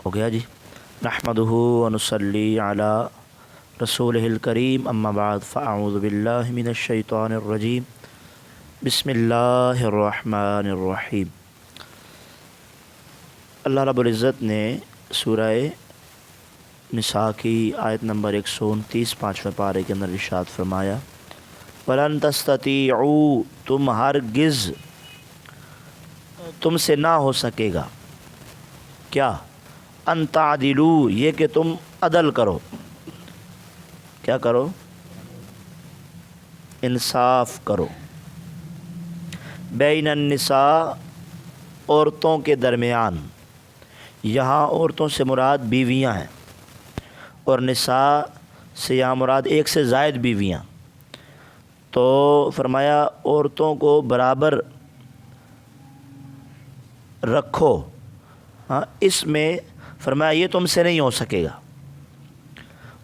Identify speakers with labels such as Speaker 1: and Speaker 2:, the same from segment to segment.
Speaker 1: ہو گیا جی. نحمدہ و نصلی علی رسولہ الکریم اما بعد فاعوذ باللہ من الشیطان الرجیم بسم اللہ الرحمن الرحیم. اللہ رب العزت نے سورہ نساء کی آیت نمبر 129 5ویں پارے کے اندر ارشاد فرمایا وَلَن تَسْتَطِيعُوا تم ہرگز تم سے نہ ہو سکے گا کیا ان تعدلوا یہ کہ تم عدل کرو. کیا کرو؟ انصاف کرو. بین النساء عورتوں کے درمیان. یہاں عورتوں سے مراد بیویاں ہیں اور نساء سے یہاں مراد ایک سے زائد بیویاں. تو فرمایا عورتوں کو برابر رکھو. ہاں اس میں فرمایا یہ تم سے نہیں ہو سکے گا.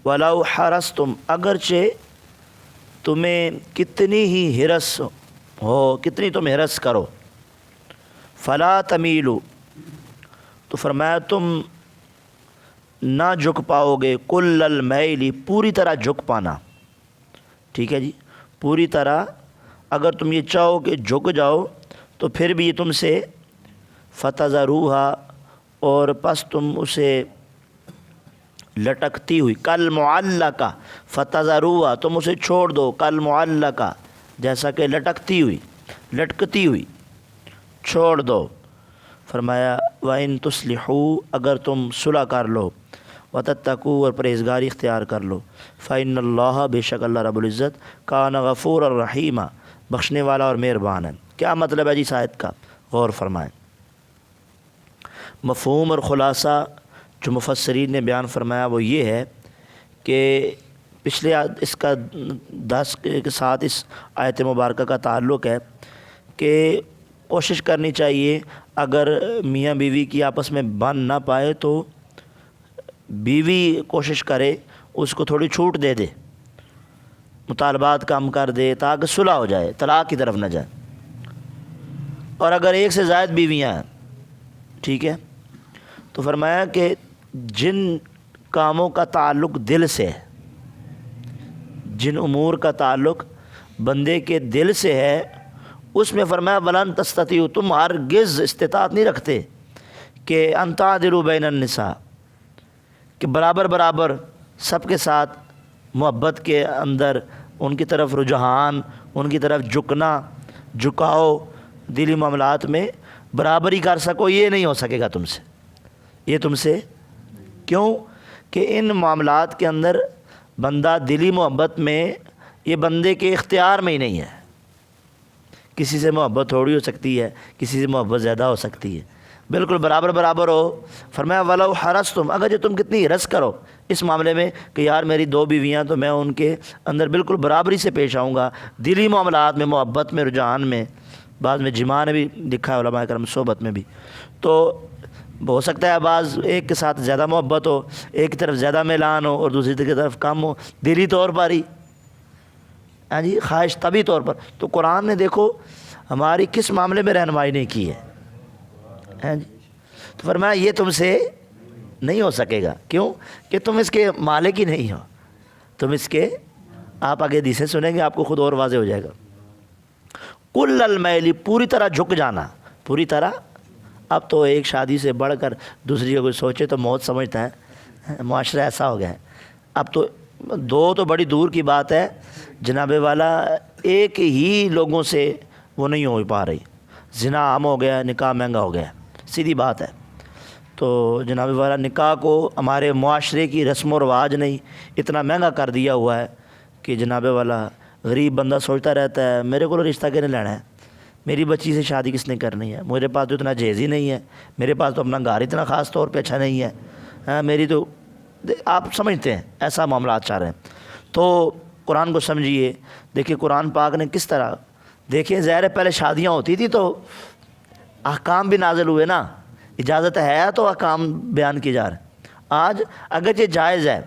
Speaker 1: وَلَوْ حَرَصْتُمْ اگرچہ تمہیں کتنی ہی ہرس ہو کتنی تم ہرس کرو. فَلَا تَمِيلُوا تو فرمایا تم نہ جھک پاؤ گے کل المیل پوری طرح جھک پانا. ٹھیک ہے جی. پوری طرح اگر تم یہ چاہو کہ جھک جاؤ تو پھر بھی یہ تم سے فَتَذَرُوهَا اور پس تم اسے لٹکتی ہوئی کالمعلقہ فَتَذَرُوهَا تم اسے چھوڑ دو کالمعلقہ جیسا کہ لٹکتی ہوئی لٹکتی ہوئی چھوڑ دو. فرمایا وَإِن تُصْلِحُوا اگر تم صلح کر لو وَتَتَّقُوا اور پرہیزگاری اختیار کر لو فَإِنَّ اللَّهَ بے شک اللہ رب العزت کان غفور الرحیم بخشنے والا اور مہربان ہے. کیا مطلب ہے جی اس آیت کا؟ غور فرمائیں. مفہوم اور خلاصہ جو مفسرین نے بیان فرمایا وہ یہ ہے کہ پچھلے اس کا 10 کے ساتھ اس آیت مبارکہ کا تعلق ہے کہ کوشش کرنی چاہیے اگر میاں بیوی کی آپس میں بن نہ پائے تو بیوی کوشش کرے اس کو تھوڑی چھوٹ دے دے مطالبات کم کر دے تاکہ صلح ہو جائے طلاق کی طرف نہ جائے. اور اگر ایک سے زائد بیویاں ہیں ٹھیک ہے تو فرمایا کہ جن کاموں کا تعلق دل سے ہے جن امور کا تعلق بندے کے دل سے ہے اس میں فرمایا وَلَن تَسْتَطِيعُوا تم ہرگز استطاعت نہیں رکھتے کہ أَن تَعْدِلُوا بَيْنَ النِّسَاءِ کہ برابر برابر سب کے ساتھ محبت کے اندر ان کی طرف رجحان ان کی طرف جھکنا جھکاؤ دلی معاملات میں برابری کر سکو. یہ نہیں ہو سکے گا تم سے. یہ تم سے کیوں کہ ان معاملات کے اندر بندہ دلی محبت میں یہ بندے کے اختیار میں ہی نہیں ہے. کسی سے محبت تھوڑی ہو سکتی ہے کسی سے محبت زیادہ ہو سکتی ہے. بالکل برابر برابر ہو. فرمایا وَلَوْ حَرَصْتُمْ اگر جو تم کتنی ہرس کرو اس معاملے میں کہ یار میری 2 بیویاں تو میں ان کے اندر بالکل برابری سے پیش آؤں گا دلی معاملات میں محبت میں رجحان میں. بعض میں جماع نے بھی لکھا ہے علماء کرام صحبت میں بھی. تو ہو سکتا ہے بعض ایک کے ساتھ زیادہ محبت ہو ایک کی طرف زیادہ میلان ہو اور دوسری کی طرف کم ہو دلی طور پر ہی ہاں جی خواہش طبی طور پر. تو قرآن نے دیکھو ہماری کس معاملے میں رہنمائی نہیں کی ہے ہاں جی. تو فرمایا یہ تم سے نہیں ہو سکے گا. کیوں کہ تم اس کے مالک ہی نہیں ہو. تم اس کے آپ آگے حدیثیں سنیں گے آپ کو خود اور واضح ہو جائے گا. کل المیل پوری طرح جھک جانا. پوری طرح اب تو ایک شادی سے بڑھ کر دوسری کا کوئی سوچے تو موت سمجھتا ہے. معاشرہ ایسا ہو گیا ہے. اب تو 2 تو بڑی دور کی بات ہے جناب والا ایک ہی لوگوں سے وہ نہیں ہو پا رہی. زنا عام ہو گیا نکاح مہنگا ہو گیا سیدھی بات ہے. تو جناب والا نکاح کو ہمارے معاشرے کی رسم و رواج نہیں اتنا مہنگا کر دیا ہوا ہے کہ جناب والا غریب بندہ سوچتا رہتا ہے میرے کو رشتہ کہنے لینا ہے میری بچی سے شادی کس نے کرنی ہے میرے پاس تو اتنا جہیز ہی نہیں ہے میرے پاس تو اپنا گھر اتنا خاص طور پہ اچھا نہیں ہے ہاں میری تو آپ سمجھتے ہیں ایسا معاملات چاہ رہے ہیں. تو قرآن کو سمجھیے. دیکھیے قرآن پاک نے کس طرح دیکھیے ظاہر ہے پہلے شادیاں ہوتی تھی تو احکام بھی نازل ہوئے نا. اجازت ہے تو احکام بیان کی جا رہے ہیں. آج اگرچہ جائز ہے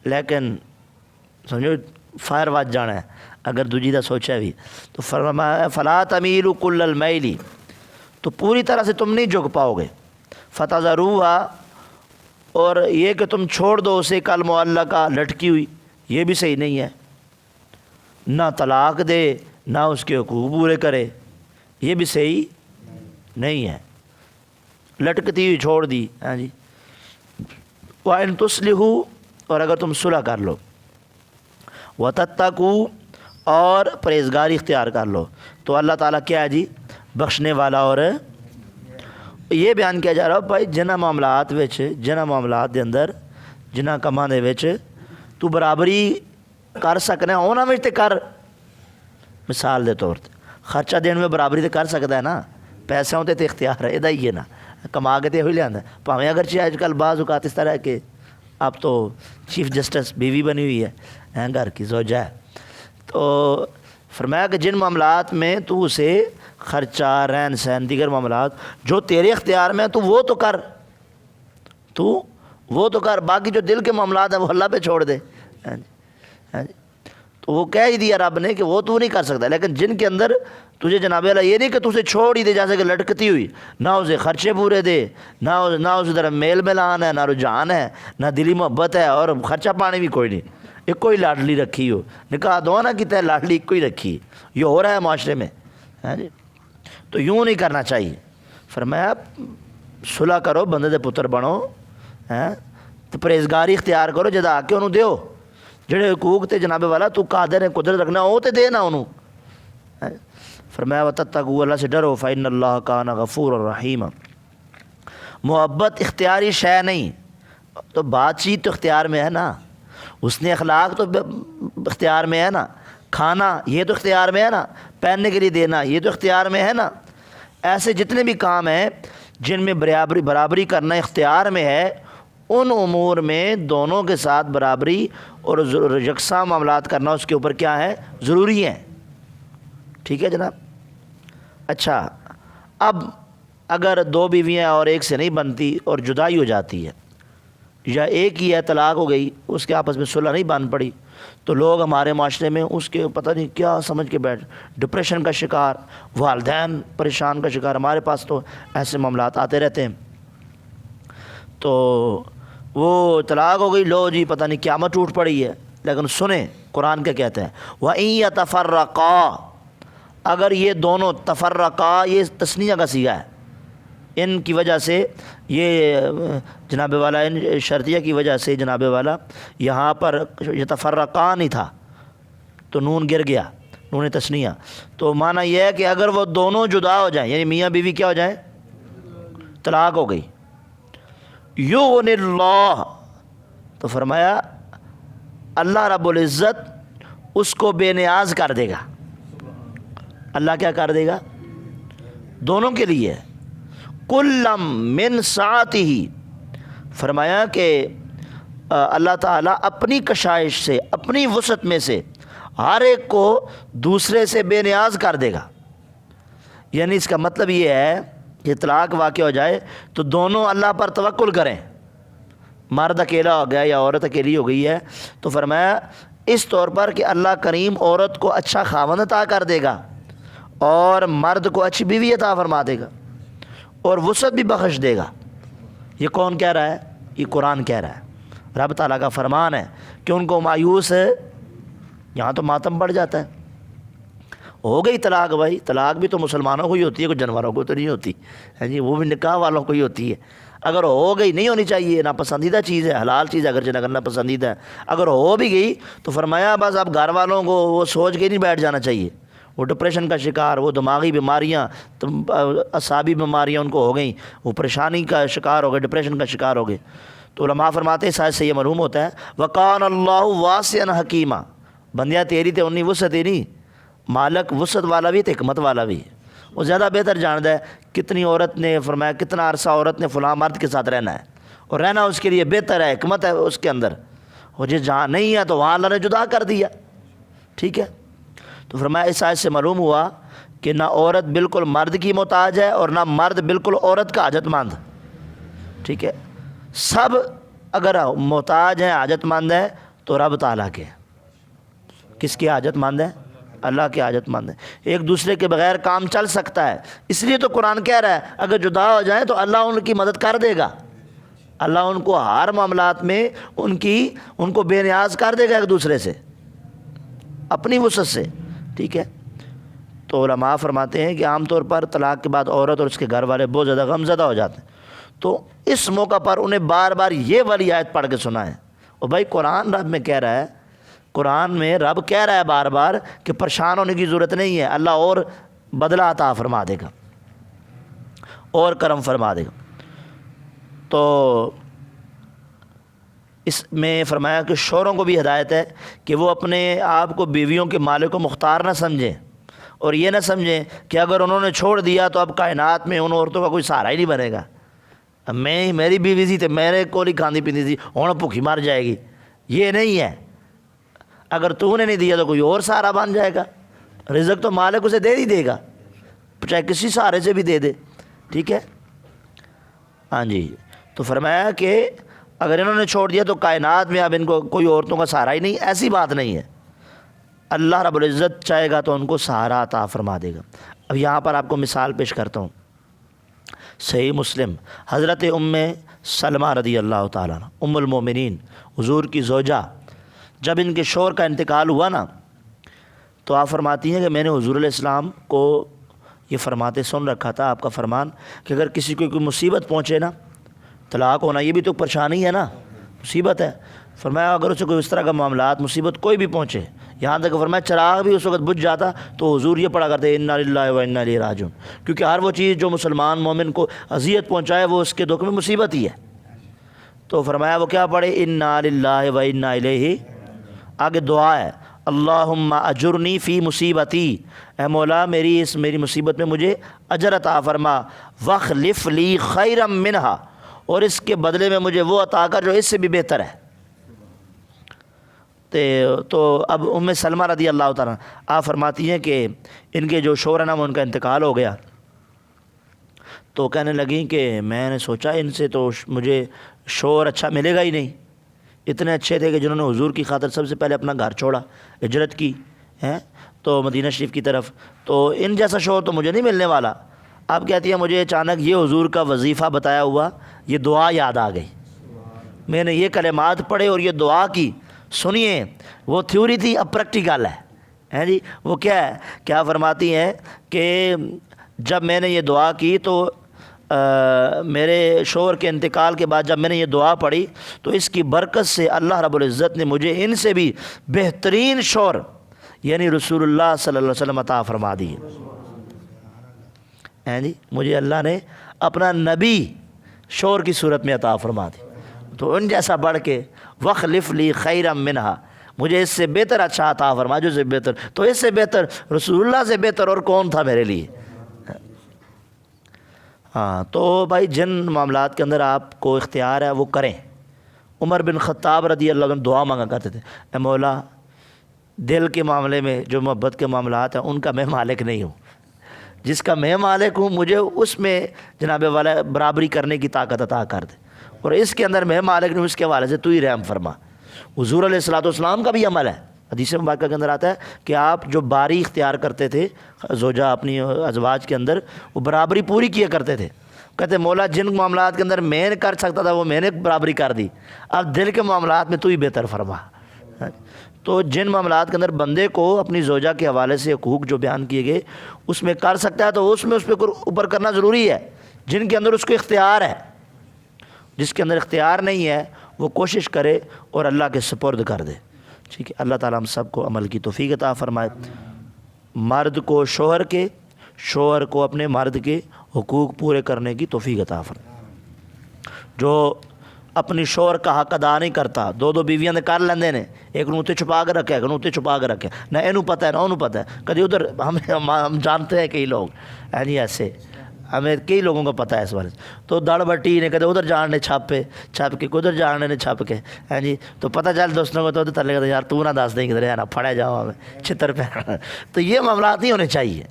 Speaker 1: لیکن سمجھو فائر واچ جانا ہے اگر دوجی دا سوچا بھی تو فرمایا فلا تمیلوا کل المیل تو پوری طرح سے تم نہیں جھک پاؤ گے۔ فتذروہا، اور یہ کہ تم چھوڑ دو اسے کالمعلقہ، لٹکی ہوئی، یہ بھی صحیح نہیں ہے۔ نہ طلاق دے نہ اس کے حقوق پورے کرے، یہ بھی صحیح نہیں ہے، لٹکتی ہوئی چھوڑ دی۔ ہاں جی، وَإِن تُصْلِحُوا، اور اگر تم صلح کر لو، وَتَتَّقُوا، اور پرہیزگاری اختیار کر لو، تو اللہ تعالیٰ کیا ہے جی؟ بخشنے والا۔ اور یہ بیان کیا جا رہا ہے بھائی جنہ معاملات دے اندر، جنہ کماں دے وچ تو برابری کر سکنا ہے، انہاں وچ تے کر۔ مثال دے طور تے خرچہ دین میں برابری تے کر سکتا ہے نا، پیسوں تے اختیار ہے، ادا ہی ہے نا، کما کے تے ہوئی لیندا ہے۔ پاویں اگرچہ آج کل بعض اوقات اس طرح ہے کہ اب تو چیف جسٹس بیوی بنی ہوئی ہے، گھر کی زوجہ ہے، تو فرمایا کہ جن معاملات میں تو اسے خرچہ، رہن سہن، دیگر معاملات جو تیرے اختیار میں تو وہ تو کر، باقی جو دل کے معاملات ہیں وہ اللہ پہ چھوڑ دے۔ تو وہ کہہ ہی دیا رب نے کہ وہ تو نہیں کر سکتا، لیکن جن کے اندر تجھے جناب اللہ یہ نہیں کہ تجھے چھوڑ ہی دے جیسے کہ لٹکتی ہوئی، نہ اسے خرچے پورے دے، نہ اس طرح میل ملان ہے، نہ رجحان ہے، نہ دلی محبت ہے، اور خرچہ پانی بھی کوئی نہیں، ایک کوئی لاڈلی رکھی ہو، نکاح دو نہ کیتا ہے لاڈلی ایک کوئی رکھی، یہ ہو رہا ہے معاشرے میں۔ جی، تو یوں نہیں کرنا چاہیے۔ فرمایا صلح کرو، بندے دے پتر بنو، تو پرہیزگاری اختیار کرو، جدا کے انہوں دیو، جڑے حقوق تے جناب والا تو قادر ہے قدرت رکھنا وہ تے دے نا انہوں۔ فرمایا وَتَتَّقُوا، اللہ سے ڈرو، فَإِنَّ اللَّهَ كَانَ غَفُورًا رَحِيمًا۔ محبت اختیاری شے نہیں، تو بات چیت تو اختیار میں ہے نا، اس نے اخلاق تو اختیار میں ہے نا، کھانا یہ تو اختیار میں ہے نا، پہننے کے لیے دینا یہ تو اختیار میں ہے نا۔ ایسے جتنے بھی کام ہیں جن میں برابری کرنا اختیار میں ہے، ان امور میں دونوں کے ساتھ برابری اور یکساں معاملات کرنا اس کے اوپر کیا ہے؟ ضروری ہے۔ ٹھیک ہے جناب۔ اچھا، اب اگر دو بیویاں اور ایک سے نہیں بنتی اور جدائی ہو جاتی ہے، یا ایک ہی ہے طلاق ہو گئی، اس کے آپس میں صلح نہیں بن پڑی، تو لوگ ہمارے معاشرے میں اس کے پتہ نہیں کیا سمجھ کے بیٹھ، ڈپریشن کا شکار، والدین پریشان کا شکار، ہمارے پاس تو ایسے معاملات آتے رہتے ہیں۔ تو وہ طلاق ہو گئی، لو جی پتہ نہیں قیامت ٹوٹ پڑی ہے، لیکن سنیں قرآن کیا کہتا ہے، وَإِن يَتَفَرَّقَا، اگر یہ دونوں تفرقا، یہ تثنیہ کا صیغہ ہے، ان کی وجہ سے یہ جناب والا، ان شرطیہ کی وجہ سے جناب والا یہاں پر یتفرقان ہی تھا تو نون گر گیا، نون تثنیہ، تو معنی یہ ہے کہ اگر وہ دونوں جدا ہو جائیں، یعنی میاں بیوی کیا ہو جائیں، طلاق ہو گئی، یغنی اللہ، تو فرمایا اللہ رب العزت اس کو بے نیاز کر دے گا۔ اللہ کیا کر دے گا؟ دونوں کے لیے، کلم من سعتہ، فرمایا کہ اللہ تعالیٰ اپنی کشائش سے، اپنی وسعت میں سے ہر ایک کو دوسرے سے بے نیاز کر دے گا۔ یعنی اس کا مطلب یہ ہے کہ طلاق واقع ہو جائے تو دونوں اللہ پر توکل کریں، مرد اکیلا ہو گیا یا عورت اکیلی ہو گئی ہے، تو فرمایا اس طور پر کہ اللہ کریم عورت کو اچھا خاوند عطا کر دے گا اور مرد کو اچھی بیوی عطا فرما دے گا اور وسعت بھی بخش دے گا۔ یہ کون کہہ رہا ہے؟ یہ قرآن کہہ رہا ہے، رب تعالیٰ کا فرمان ہے کہ ان کو مایوس ہے، یہاں تو ماتم بڑھ جاتا ہے، ہو گئی طلاق، بھائی طلاق بھی تو مسلمانوں کو ہی ہوتی ہے، کوئی جانوروں کو تو نہیں ہوتی ہے جی، وہ بھی نکاح والوں کو ہی ہوتی ہے۔ اگر ہو گئی، نہیں ہونی چاہیے، ناپسندیدہ چیز ہے، حلال چیز ہے اگرچہ نہ پسندیدہ ہے، اگر ہو بھی گئی تو فرمایا بس اب گھر والوں کو وہ سوچ کے نہیں بیٹھ جانا چاہیے، وہ ڈپریشن کا شکار، وہ دماغی بیماریاں، اعصابی بیماریاں ان کو ہو گئیں، وہ پریشانی کا شکار ہو گئے، ڈپریشن کا شکار ہو گئے، تو علماء فرماتے ہیں سائز سے یہ معلوم ہوتا ہے وَقَانَ اللَّهُ وَاسِعًا حَكِيمًا، بندیا تیری تے انی وسعت ہی نہیں، مالک وسعت والا بھی تے حکمت والا بھی، وہ زیادہ بہتر جانتا ہے کتنی عورت نے، فرمایا کتنا عرصہ عورت نے فلاں مرد کے ساتھ رہنا ہے، اور رہنا اس کے لیے بہتر ہے، حکمت ہے اس کے اندر، اور جہاں نہیں ہے تو وہاں اللہ نے جدا کر دیا۔ ٹھیک ہے، تو فرمایا اس آیت سے معلوم ہوا کہ نہ عورت بالکل مرد کی محتاج ہے اور نہ مرد بالکل عورت کا حاجت مند۔ ٹھیک ہے، سب اگر محتاج ہیں، حاجت مند ہیں، تو رب تعالیٰ کے، کس کی حاجت مند ہے؟ اللہ کے حاجت مند ہیں، ایک دوسرے کے بغیر کام چل سکتا ہے، اس لیے تو قرآن کہہ رہا ہے اگر جدا ہو جائیں تو اللہ ان کی مدد کر دے گا، اللہ ان کو ہر معاملات میں ان کو بے نیاز کر دے گا ایک دوسرے سے اپنی وسعت سے، ٹھیک ہے۔ تو علماء فرماتے ہیں کہ عام طور پر طلاق کے بعد عورت اور اس کے گھر والے بہت زیادہ غم زدہ ہو جاتے ہیں، تو اس موقع پر انہیں بار بار یہ والی آیت پڑھ کے سنائیں۔ اور بھائی قرآن رب میں کہہ رہا ہے، قرآن میں رب کہہ رہا ہے بار بار کہ پریشان ہونے کی ضرورت نہیں ہے، اللہ اور بدلہ عطا فرما دے گا اور کرم فرما دے گا۔ تو اس میں فرمایا کہ شوہروں کو بھی ہدایت ہے کہ وہ اپنے آپ کو بیویوں کے مالک و مختار نہ سمجھیں، اور یہ نہ سمجھیں کہ اگر انہوں نے چھوڑ دیا تو اب کائنات میں ان عورتوں کا کوئی سہارا ہی نہیں بنے گا، اب میری بیوی تھی تو میرے کو ہی کھاندی پیندی تھی، ہوں بھوکھی مر جائے گی، یہ نہیں ہے۔ اگر تو نے نہیں دیا تو کوئی اور سہارا بن جائے گا، رزق تو مالک اسے دے ہی دے گا، چاہے کسی سہارے سے بھی دے دے، ٹھیک ہے۔ ہاں جی، تو فرمایا کہ اگر انہوں نے چھوڑ دیا تو کائنات میں اب ان کو کوئی عورتوں کا سہارا ہی نہیں، ایسی بات نہیں ہے، اللہ رب العزت چاہے گا تو ان کو سہارا عطا فرما دے گا۔ اب یہاں پر آپ کو مثال پیش کرتا ہوں، صحیح مسلم حضرت ام سلمہ رضی اللہ تعالیٰ عنہ ام المومنین حضور کی زوجہ، جب ان کے شوہر کا انتقال ہوا نا تو آپ فرماتی ہیں کہ میں نے حضور علیہ السلام کو یہ فرماتے سن رکھا تھا، آپ کا فرمان کہ اگر کسی کو کوئی مصیبت پہنچے نا، طلاق ہونا یہ بھی تو پریشانی ہے نا، مصیبت ہے، فرمایا اگر اسے کوئی اس طرح کا معاملات مصیبت کوئی بھی پہنچے، یہاں تک فرمایا چراغ بھی اس وقت بجھ جاتا تو حضور یہ پڑھا کرتے انا للہ و انا الیہ راجعون، کیونکہ ہر وہ چیز جو مسلمان مومن کو اذیت پہنچائے وہ اس کے دکھ میں مصیبت ہی ہے۔ تو فرمایا وہ کیا پڑھے، انا للہ و انا الیہ، آگے دعا ہے اللہم اجرنی فی مصیبتی، اے مولا میری مصیبت میں مجھے اجر عطا فرما، واخلف لی خیرا منہا، اور اس کے بدلے میں مجھے وہ عطا کر جو اس سے بھی بہتر ہے۔ تو اب ام سلمہ رضی اللہ تعالیٰ آپ فرماتی ہیں کہ ان کے جو شوہر ہیں ان کا انتقال ہو گیا، تو کہنے لگیں کہ میں نے سوچا ان سے تو مجھے شوہر اچھا ملے گا ہی نہیں، اتنے اچھے تھے کہ جنہوں نے حضور کی خاطر سب سے پہلے اپنا گھر چھوڑا، ہجرت کی ہیں تو مدینہ شریف کی طرف، تو ان جیسا شوہر تو مجھے نہیں ملنے والا۔ آپ کہتی ہیں مجھے اچانک یہ حضور کا وظیفہ بتایا ہوا یہ دعا یاد آ گئی، میں نے یہ کلمات پڑھے اور یہ دعا کی، سنیے وہ تھیوری تھی اب پریکٹیکل ہے جی۔ وہ کیا ہے، کیا فرماتی ہیں کہ جب میں نے یہ دعا کی تو میرے شوہر کے انتقال کے بعد جب میں نے یہ دعا پڑھی تو اس کی برکت سے اللہ رب العزت نے مجھے ان سے بھی بہترین شوہر یعنی رسول اللہ صلی اللہ علیہ وسلم عطا فرما دی ہے جی، مجھے اللہ نے اپنا نبی شوہر کی صورت میں عطا فرما دی، تو ان جیسا بڑھ کے وخلف لی خیرا منہا، مجھے اس سے بہتر اچھا عطا فرما، جو سے بہتر، تو اس سے بہتر رسول اللہ سے بہتر اور کون تھا میرے لیے۔ ہاں تو بھائی جن معاملات کے اندر آپ کو اختیار ہے وہ کریں۔ عمر بن خطاب رضی اللہ عنہ دعا مانگا کرتے تھے، اے مولا دل کے معاملے میں جو محبت کے معاملات ہیں ان کا میں مالک نہیں ہوں، جس کا میں مالک ہوں مجھے اس میں جناب والا برابری کرنے کی طاقت عطا کر دے، اور اس کے اندر میں مالک نہیں ہوں، اس کے حوالے سے تو ہی رحم فرما۔ حضور علیہ الصلوۃ والسلام کا بھی عمل ہے، حدیث مبارکہ کے اندر آتا ہے کہ آپ جو باری اختیار کرتے تھے زوجہ اپنی ازواج کے اندر، وہ برابری پوری کیا کرتے تھے، کہتے مولا جن معاملات کے اندر میں نے کر سکتا تھا وہ میں نے برابری کر دی، اب دل کے معاملات میں تو ہی بہتر فرما۔ تو جن معاملات کے اندر بندے کو اپنی زوجہ کے حوالے سے حقوق جو بیان کیے گئے اس میں کر سکتا ہے تو اس پہ اوپر کرنا ضروری ہے، جن کے اندر اس کو اختیار ہے، جس کے اندر اختیار نہیں ہے وہ کوشش کرے اور اللہ کے سپرد کر دے، ٹھیک ہے۔ اللہ تعالیٰ ہم سب کو عمل کی توفیق عطا فرمائے، مرد کو شوہر کے، شوہر کو اپنے مرد کے حقوق پورے کرنے کی توفیق عطا فرمائے۔ جو اپنی شوہر کا حق ادا نہیں کرتا، دو بیویاں نے کر لیندے نے، ایک نوں تے چھپا کے رکھے، ایک نوں تے چھپا کے رکھے، نہ اینوں پتہ ہے نہ انہوں پتہ ہے، کدی ادھر ہم جانتے ہیں کئی لوگ یعنی ایسے، ہمیں کئی لوگوں کو پتہ ہے اس بارے، تو دڑ بٹی نے کدے ادھر جاننے چھپ کے ادھر جاننے نے چھپ کے ہیں جی، تو پتہ چل دوستوں کو تو ادھر تلے گا یار تو نہ دس دیں کدھر نا پھڑے جاؤ ہمیں چھتر پہ، تو یہ معاملات نہیں ہونے چاہیے،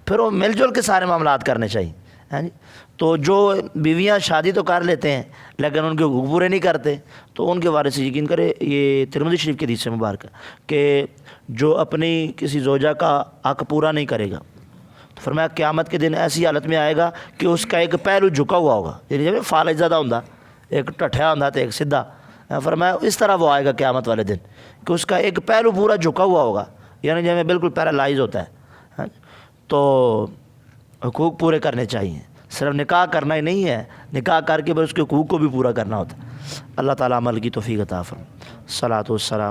Speaker 1: پھر وہ مل جل کے سارے معاملات کرنے چاہیے ہیں جی. تو جو بیویاں شادی تو کر لیتے ہیں لیکن ان کے حقوق پورے نہیں کرتے، تو ان کے بارے سے یقین کرے یہ ترمذی شریف کی حدیث مبارکہ کہ جو اپنی کسی زوجہ کا حق پورا نہیں کرے گا تو فرمایا قیامت کے دن ایسی حالت میں آئے گا کہ اس کا ایک پہلو جھکا ہوا ہوگا، یعنی جب فالج زیادہ ہوں ایک ٹھٹھیا ہوں تو ایک سیدھا. فرمایا اس طرح وہ آئے گا قیامت والے دن کہ اس کا ایک پہلو پورا جھکا ہوا ہوگا، یعنی جب بالکل پیرالائز ہوتا ہے. تو حقوق پورے کرنے چاہیے، صرف نکاح کرنا ہی نہیں ہے، نکاح کر کے بس اس کے حقوق کو بھی پورا کرنا ہوتا ہے. اللہ تعالیٰ عمل کی توفیق عطا فرمائے. صلاۃ والسلام